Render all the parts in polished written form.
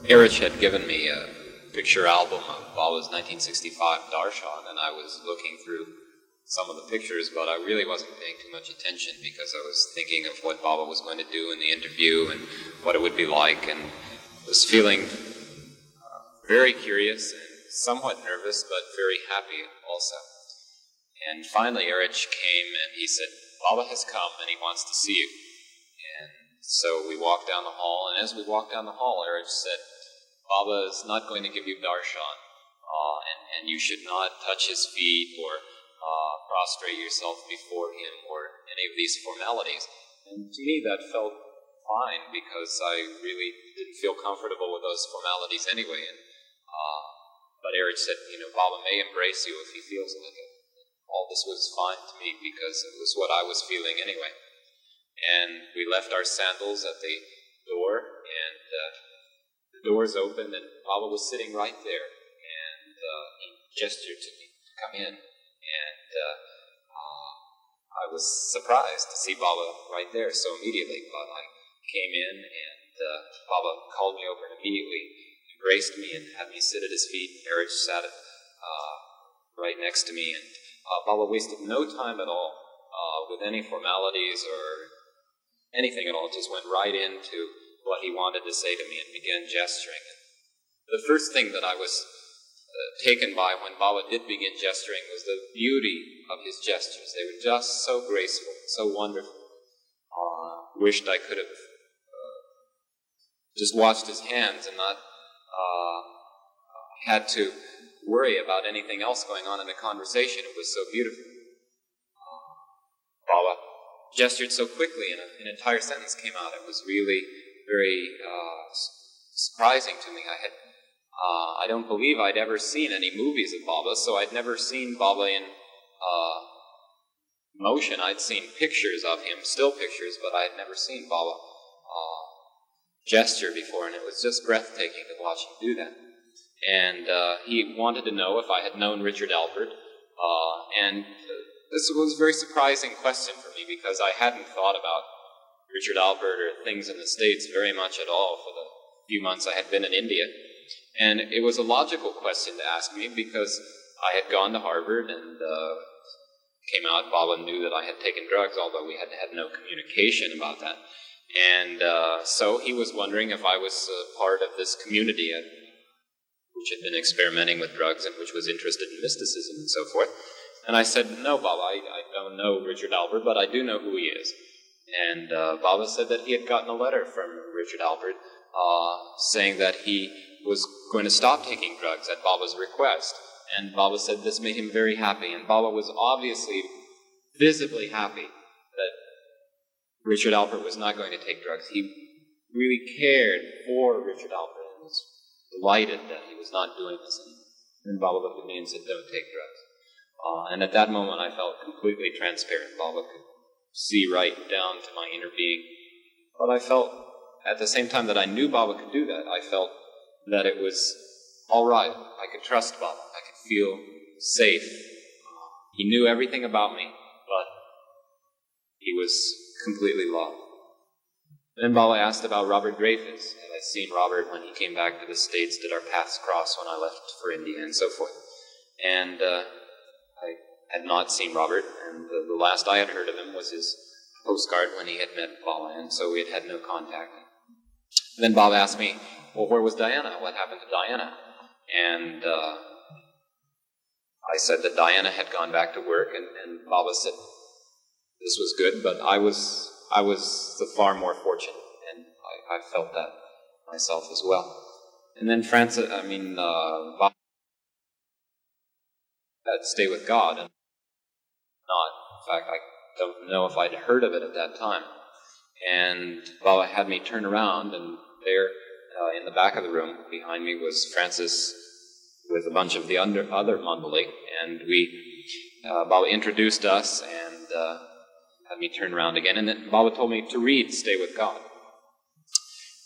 Erich had given me a picture album of Baba's 1965 Darshan, and I was looking through some of the pictures, but I really wasn't paying too much attention because I was thinking of what Baba was going to do in the interview and what it would be like, and was feeling very curious and somewhat nervous, but very happy also. And finally Erich came and he said, "Baba has come and he wants to see you." And so we walked down the hall, and as we walked down the hall, Erich said, "Baba is not going to give you darshan, and you should not touch his feet or prostrate yourself before him or any of these formalities." And to me that felt fine because I really didn't feel comfortable with those formalities anyway. And but Erich said, Baba may embrace you if he feels like it. All this was fine to me because it was what I was feeling anyway. And we left our sandals at the door, and the doors opened, and Baba was sitting right there, and he gestured to me to come in, and I was surprised to see Baba right there so immediately, but I came in, and Baba called me over and immediately embraced me and had me sit at his feet. Erich sat right next to me, and Baba wasted no time at all with any formalities or anything at all. Just went right into what he wanted to say to me and began gesturing. The first thing that I was taken by when Baba did begin gesturing was the beauty of his gestures. They were just so graceful, so wonderful. Wished I could have just watched his hands and not had to worry about anything else going on in the conversation. It was so beautiful. Baba gestured so quickly, and an entire sentence came out. It was really very surprising to me. I don't believe I'd ever seen any movies of Baba, so I'd never seen Baba in motion. I'd seen pictures of him, still pictures, but I had never seen Baba gesture before, and it was just breathtaking to watch him do that. And he wanted to know if I had known Richard Albert, and this was a very surprising question for me because I hadn't thought about Richard Albert or things in the States very much at all for the few months I had been in India. And it was a logical question to ask me because I had gone to Harvard and came out. Baba knew that I had taken drugs, although we had had no communication about that. And so he was wondering if I was part of this community which had been experimenting with drugs and which was interested in mysticism and so forth. And I said, "No, Baba, I don't know Richard Albert, but I do know who he is." And Baba said that he had gotten a letter from Richard Albert saying that he was going to stop taking drugs at Baba's request. And Baba said this made him very happy. And Baba was obviously, visibly happy that Richard Albert was not going to take drugs. He really cared for Richard Albert and was delighted that he was not doing this. And Baba looked at me and said, "Don't take drugs." And at that moment I felt completely transparent. Baba could see right down to my inner being. But I felt, at the same time that I knew Baba could do that, I felt that it was all right. I could trust Baba. I could feel safe. He knew everything about me, but he was completely loved. Then Baba asked about Robert Dreyfus. Had I seen Robert when he came back to the States? Did our paths cross when I left for India, and so forth? And I had not seen Robert, and the last I had heard of him was his postcard when he had met Baba, and so we had had no contact. Then Baba asked me, "Well, where was Diana? What happened to Diana?" And I said that Diana had gone back to work, and Baba said this was good, but I was the far more fortunate, and I felt that myself as well. And then Baba had Stay with God, and not. In fact, I don't know if I'd heard of it at that time. And Baba had me turn around, and there in the back of the room behind me was Francis with a bunch of the other Mandali, and Baba introduced us and had me turn around again, and then Baba told me to read Stay with God.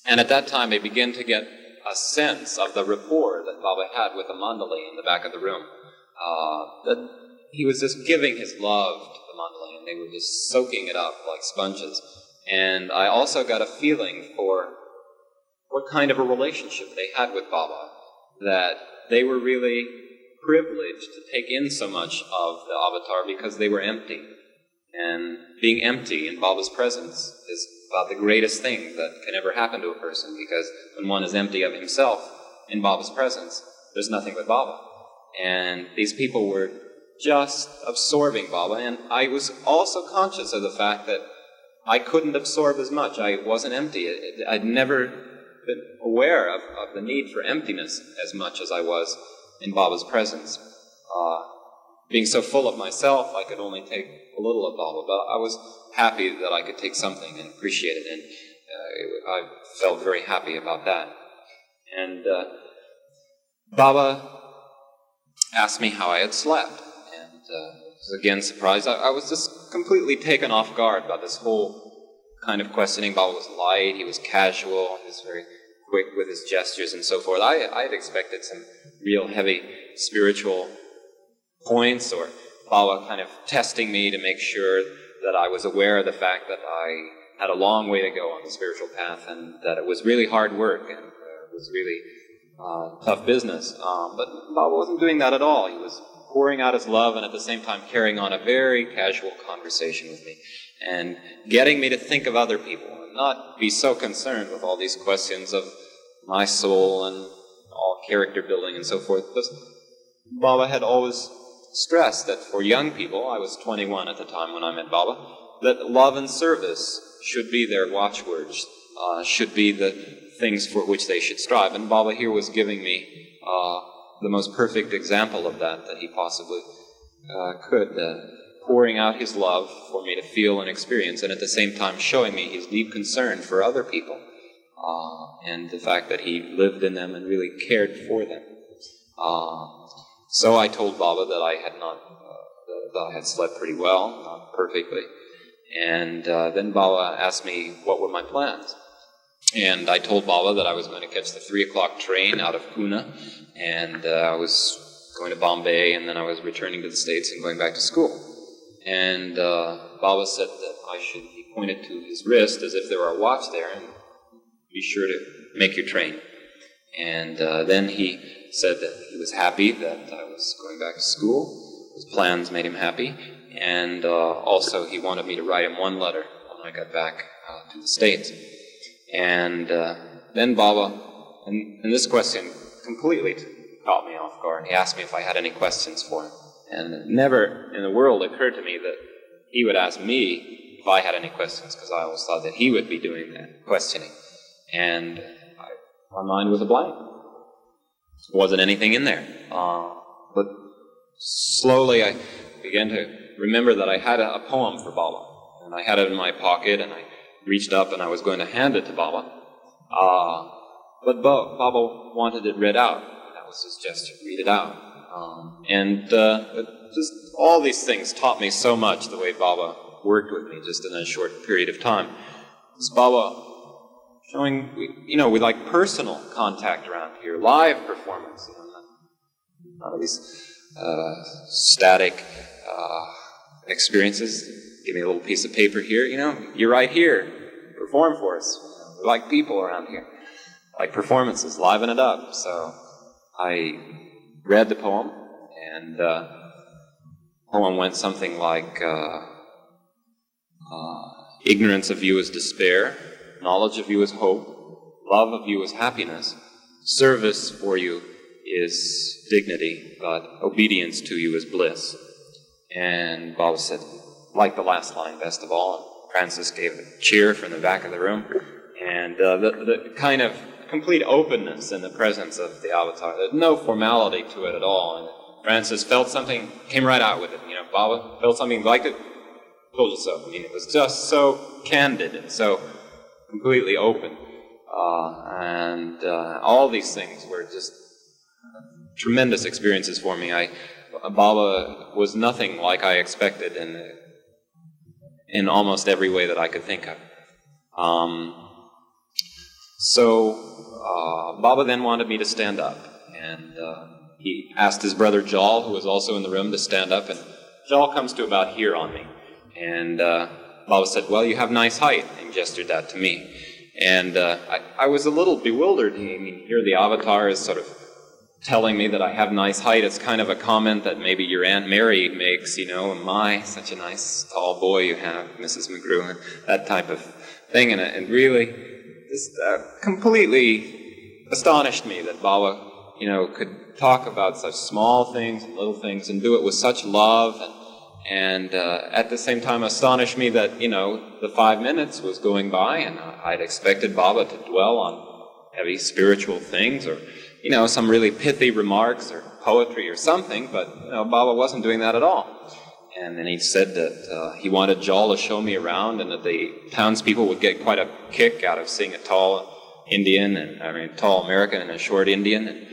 And at that time I began to get a sense of the rapport that Baba had with the Mandali in the back of the room. That he was just giving his love to the Mandali, and they were just soaking it up like sponges. And I also got a feeling for what kind of a relationship they had with Baba, that they were really privileged to take in so much of the avatar because they were empty. And being empty in Baba's presence is about the greatest thing that can ever happen to a person, because when one is empty of himself in Baba's presence, there's nothing but Baba. And these people were just absorbing Baba, and I was also conscious of the fact that I couldn't absorb as much. I wasn't empty. I'd never been aware of the need for emptiness as much as I was in Baba's presence. Being so full of myself, I could only take a little of Baba, but I was happy that I could take something and appreciate it, and I felt very happy about that. And Baba asked me how I had slept, and was again surprised. I was just completely taken off guard by this whole kind of questioning. Baba was light, he was casual, he was very quick with his gestures and so forth. I had expected some real heavy spiritual points, or Baba kind of testing me to make sure that I was aware of the fact that I had a long way to go on the spiritual path, and that it was really hard work, and it was really tough business. But Baba wasn't doing that at all. He was pouring out his love, and at the same time carrying on a very casual conversation with me, and getting me to think of other people, and not be so concerned with all these questions of my soul and all character building and so forth. Because Baba had always stressed that for young people, I was 21 at the time when I met Baba, that love and service should be their watchwords, should be the things for which they should strive. And Baba here was giving me the most perfect example of that he possibly could, pouring out his love for me to feel and experience, and at the same time showing me his deep concern for other people, and the fact that he lived in them and really cared for them. So I told Baba that I had not, that I had slept pretty well, not perfectly. And then Baba asked me what were my plans. And I told Baba that I was going to catch the 3 o'clock train out of Pune, and I was going to Bombay, and then I was returning to the States and going back to school. And Baba said that he pointed to his wrist as if there were a watch there, and be sure to make your train. And then he said that he was happy that I was going back to school. His plans made him happy. And also he wanted me to write him one letter when I got back to the States. And then Baba, and this question completely caught me off guard. He asked me if I had any questions for him. And it never in the world occurred to me that he would ask me if I had any questions, because I always thought that he would be doing that questioning. And my mind was a blank. Wasn't anything in there. But slowly I began to remember that I had a poem for Baba. And I had it in my pocket, and I reached up and I was going to hand it to Baba. But Baba wanted it read out. That was his gesture, read it out. Just all these things taught me so much, the way Baba worked with me just in a short period of time. This Baba showing, with like personal contact around here, live performance, none of these static experiences. Give me a little piece of paper here, you're right here, perform for us. We like people around here, like performances, liven it up. So I read the poem, and the poem went something like, ignorance of you is despair, knowledge of you is hope, love of you is happiness, service for you is dignity, but obedience to you is bliss. And Baba said, like the last line best of all. And Francis gave a cheer from the back of the room. And the kind of complete openness in the presence of the avatar. There's no formality to it at all. And Francis felt something, came right out with it. Baba felt something, liked it, told you so. It was just so candid and so completely open. And all these things were just tremendous experiences for me. Baba was nothing like I expected in almost every way that I could think of. So Baba then wanted me to stand up, and he asked his brother Jal, who was also in the room, to stand up, and Jal comes to about here on me. And Baba said, well, you have nice height, and gestured that to me. And I was a little bewildered. I mean, here the avatar is sort of telling me that I have nice height. It's kind of a comment that maybe your Aunt Mary makes, you know, my, such a nice tall boy you have, Mrs. McGrew, and that type of thing. And it really just completely astonished me that Baba, you know, could talk about such small things and little things and do it with such love, and at the same time astonished me that, you know, the 5 minutes was going by and I'd expected Baba to dwell on heavy spiritual things or, you know, some really pithy remarks or poetry or something, but, you know, Baba wasn't doing that at all. And then he said that he wanted Jal to show me around and that the townspeople would get quite a kick out of seeing a tall Indian, tall American and a short Indian. And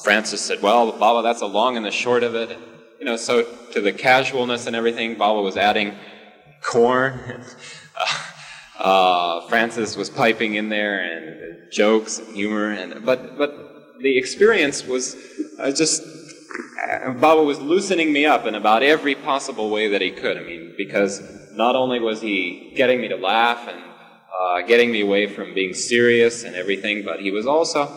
Francis said, well, Baba, that's the long and the short of it. And, you know, so to the casualness and everything, Baba was adding corn. Francis was piping in there and jokes and humor, but the experience was Baba was loosening me up in about every possible way that he could. I mean, because not only was he getting me to laugh and getting me away from being serious and everything, but he was also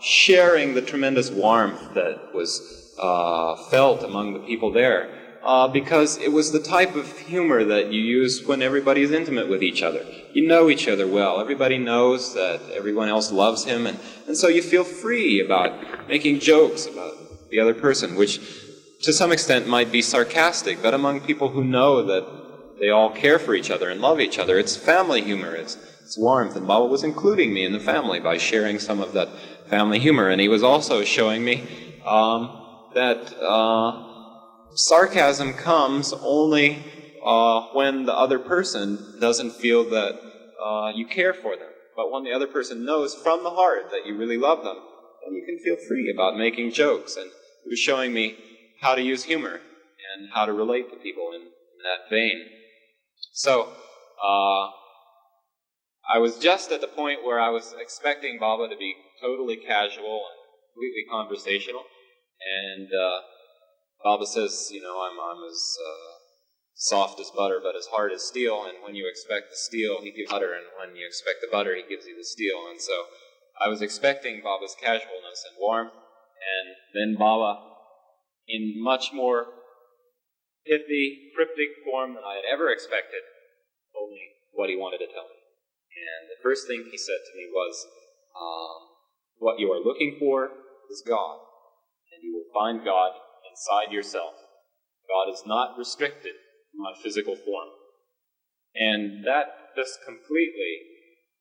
sharing the tremendous warmth that was felt among the people there. Because it was the type of humor that you use when everybody's intimate with each other. You know each other well. Everybody knows that everyone else loves him, and so you feel free about making jokes about the other person, which to some extent might be sarcastic, but among people who know that they all care for each other and love each other, it's family humor, it's warmth, and Baba was including me in the family by sharing some of that family humor, and he was also showing me that sarcasm comes only when the other person doesn't feel that you care for them. But when the other person knows from the heart that you really love them, then you can feel free about making jokes. And he was showing me how to use humor and how to relate to people in that vein. So I was just at the point where I was expecting Baba to be totally casual and completely conversational. And Baba says, you know, I'm as soft as butter, but as hard as steel. And when you expect the steel, he gives butter. And when you expect the butter, he gives you the steel. And so I was expecting Baba's casualness and warmth. And then Baba, in much more pithy, cryptic form than I had ever expected, told me what he wanted to tell me. And the first thing he said to me was, what you are looking for is God. And you will find God inside yourself. God is not restricted to my physical form. And that just completely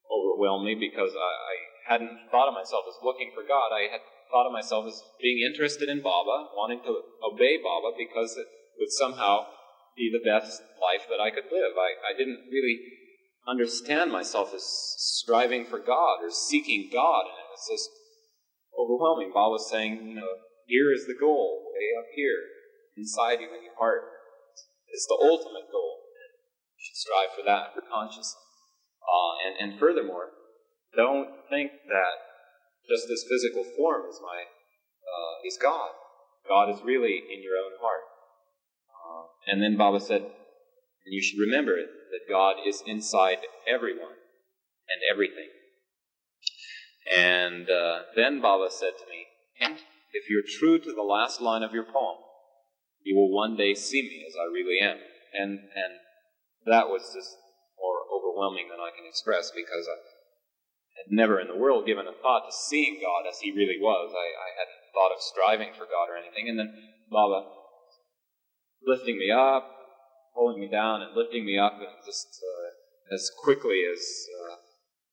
overwhelmed me because I hadn't thought of myself as looking for God. I had thought of myself as being interested in Baba, wanting to obey Baba because it would somehow be the best life that I could live. I didn't really understand myself as striving for God or seeking God, and it was just overwhelming. Baba was saying, you know, here is the goal, way up here, inside you in your heart. It's the ultimate goal. You should strive for that consciously. And furthermore, don't think that just this physical form is God. God is really in your own heart. And then Baba said, and you should remember it, that God is inside everyone and everything. And then Baba said to me, and if you're true to the last line of your poem, you will one day see me as I really am. And that was just more overwhelming than I can express, because I had never in the world given a thought to seeing God as he really was. I hadn't thought of striving for God or anything. And then Baba lifting me up, pulling me down and lifting me up just as quickly as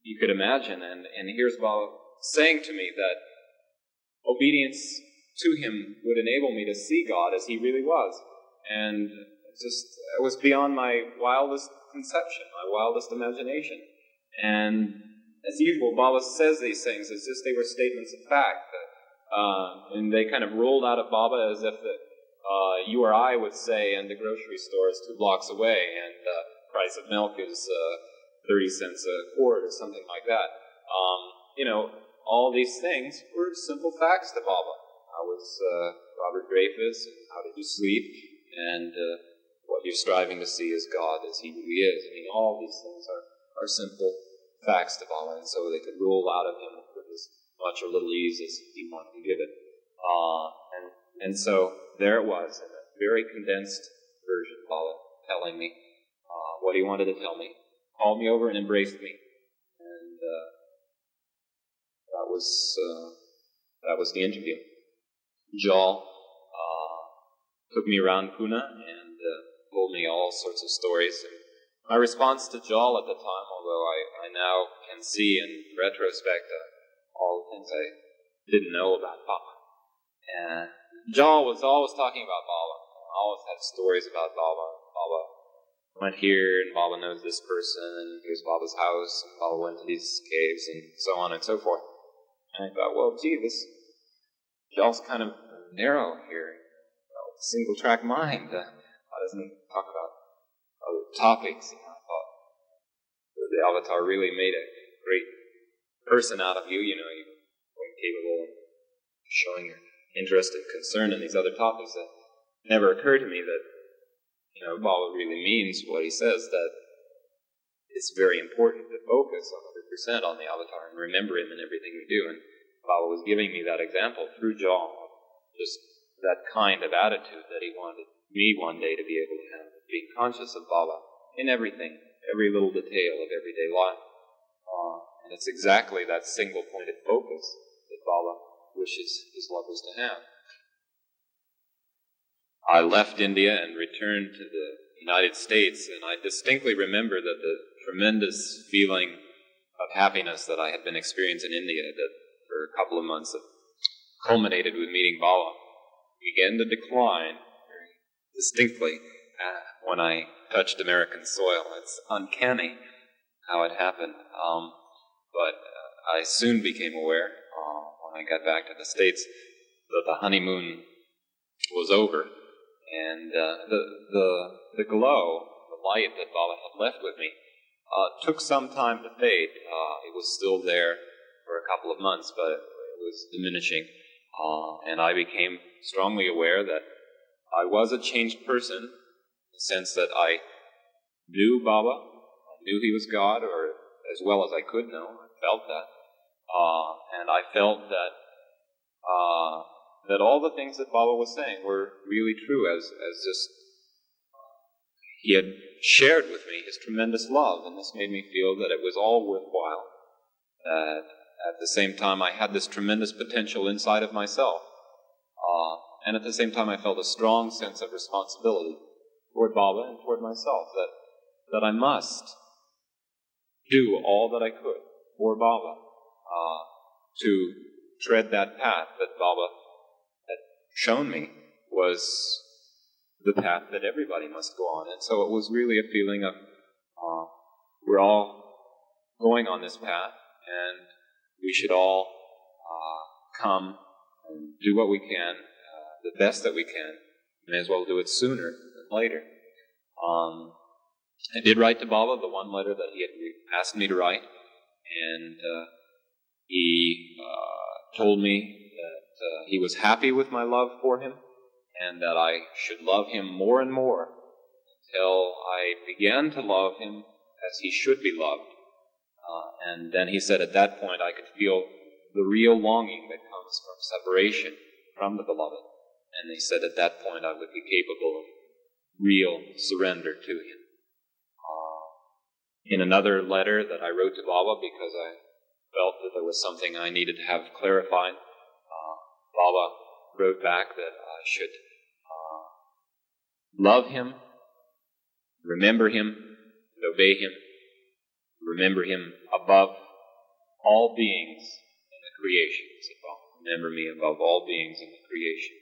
you could imagine. And here's Baba saying to me that obedience to him would enable me to see God as he really was. And it was beyond my wildest conception, my wildest imagination. And as usual, Baba says these things as if they were statements of fact. And they kind of rolled out of Baba as if you or I would say, and the grocery store is 2 blocks away, and the price of milk is 30 cents a quart or something like that. You know, all these things were simple facts to Baba. How was Robert Dreyfus, and how did you sleep, and what you're striving to see is God as he really is. I mean, all these things are simple facts to Baba, and so they could roll out of him with as much or little ease as he wanted to give it. And so there it was, in a very condensed version, Baba telling me what he wanted to tell me, called me over and embraced me, and that was the interview. Jal took me around Pune and told me all sorts of stories. And my response to Jal at the time, although I now can see in retrospect all the things I didn't know about Baba. And Jal was always talking about Baba. I always had stories about Baba. Baba went here, and Baba knows this person, and here's Baba's house, and Baba went to these caves, and so on and so forth. And I thought, well, gee, this Jal's kind of narrow here. Single-track mind. Why doesn't he talk about other topics? I thought the avatar really made a great person out of you. You're capable of showing your interest and concern in these other topics. That never occurred to me that, Baba really means what he says, that it's very important to focus 100% on the avatar and remember him in everything we do. And Baba was giving me that example through Jal, just that kind of attitude that he wanted me one day to be able to have, being conscious of Baba in everything, every little detail of everyday life. And it's exactly that single-pointed focus that Baba wishes his lovers to have. I left India and returned to the United States, and I distinctly remember that the tremendous feeling of happiness that I had been experiencing in India, that for a couple of months that culminated with meeting Baba, began to decline very distinctly when I touched American soil. It's uncanny how it happened. But I soon became aware, when I got back to the States, that the honeymoon was over. And the glow, the light that Baba had left with me, took some time to fade. It was still there for a couple of months, but it was diminishing. And I became strongly aware that I was a changed person, in the sense that I knew Baba, I knew he was God, or as well as I could know. I felt that. And I felt that all the things that Baba was saying were really true, as just he had shared with me his tremendous love, and this made me feel that it was all worthwhile. That at the same time I had this tremendous potential inside of myself, and at the same time I felt a strong sense of responsibility toward Baba and toward myself, that I must do all that I could for Baba to tread that path that Baba had shown me was the path that everybody must go on. And so it was really a feeling of we're all going on this path, and we should all come and do what we can, the best that we can. May as well do it sooner than later. I did write to Baba the one letter that he had asked me to write, and he told me that he was happy with my love for him, and that I should love him more and more until I began to love him as he should be loved. And then he said at that point I could feel the real longing that comes from separation from the beloved. And he said at that point I would be capable of real surrender to him. In another letter that I wrote to Baba, because I felt that there was something I needed to have clarified, Baba wrote back that I should love him, remember him, and obey him, remember him above all beings in the creation. He said, well, remember me above all beings in the creation.